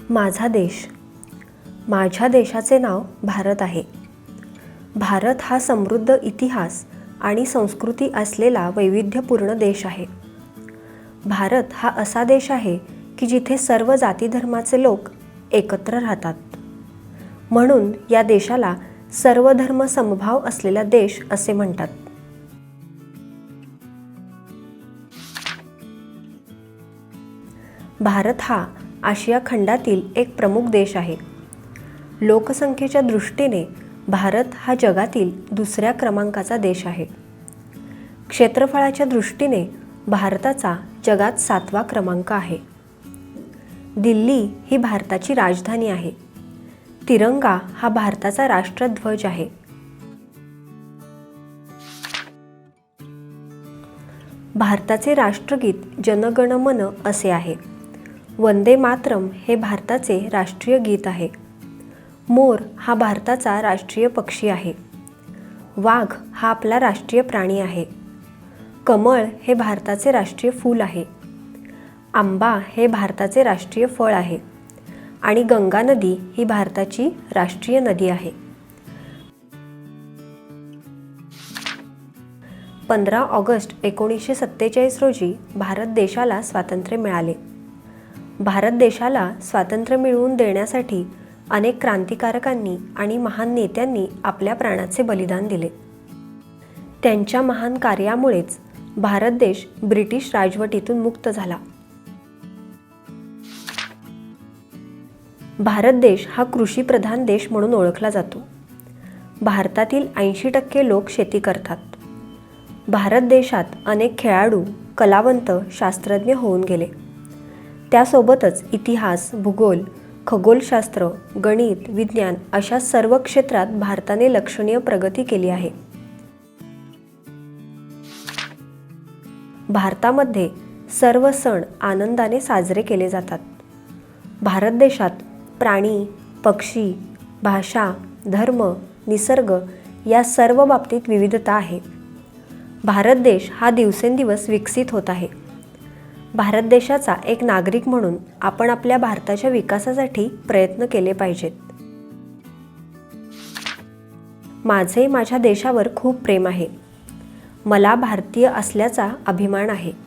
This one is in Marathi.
माझा देश. माझ्या देशाचे नाव भारत आहे. भारत हा समृद्ध इतिहास आणि संस्कृती असलेला वैविध्यपूर्ण देश आहे. भारत हा असा देश आहे की जिथे सर्व जाती धर्माचे लोक एकत्र राहतात. म्हणून या देशाला सर्व धर्म समभाव असलेला देश असे म्हणतात. भारत हा आशिया खंडातील एक प्रमुख देश आहे. लोकसंख्येच्या दृष्टीने भारत हा जगातील दुसऱ्या क्रमांकाचा देश आहे. क्षेत्रफळाच्या दृष्टीने भारताचा जगात 7वा क्रमांक आहे. दिल्ली ही भारताची राजधानी आहे. तिरंगा हा भारताचा राष्ट्रध्वज आहे. भारताचे राष्ट्रगीत जन गण मन असे आहे. वंदे मातरम हे भारताचे राष्ट्रीय गीत आहे. मोर हा भारताचा राष्ट्रीय पक्षी आहे. वाघ हा आपला राष्ट्रीय प्राणी आहे. कमळ हे भारताचे राष्ट्रीय फूल आहे. आंबा हे भारताचे राष्ट्रीय फळ आहे. आणि गंगा नदी ही भारताची राष्ट्रीय नदी आहे. 15 ऑगस्ट 1947 रोजी भारत देशाला स्वातंत्र्य मिळाले. भारत देशाला स्वातंत्र्य मिळवून देण्यासाठी अनेक क्रांतिकारकांनी आणि महान नेत्यांनी आपल्या प्राणाचे बलिदान दिले. त्यांच्या महान कार्यामुळेच भारत देश ब्रिटिश राजवटीतून मुक्त झाला. भारत देश हा कृषीप्रधान देश म्हणून ओळखला जातो. भारतातील 80% लोक शेती करतात. भारत देशात अनेक खेळाडू, कलावंत, शास्त्रज्ञ होऊन गेले. त्यासोबतच इतिहास, भूगोल, खगोलशास्त्र, गणित, विज्ञान अशा सर्व क्षेत्रात भारताने लक्षणीय प्रगती केली आहे. भारतामध्ये सर्व सण आनंदाने साजरे केले जातात. भारत देशात प्राणी, पक्षी, भाषा, धर्म, निसर्ग या सर्व बाबतीत विविधता आहे. भारत देश हा दिवसेंदिवस विकसित होत आहे. भारत देशाचा एक नागरिक म्हणून आपण आपल्या भारताच्या विकासासाठी प्रयत्न केले पाहिजेत. माझे माझ्या देशावर खूप प्रेम आहे. मला भारतीय असल्याचा अभिमान आहे.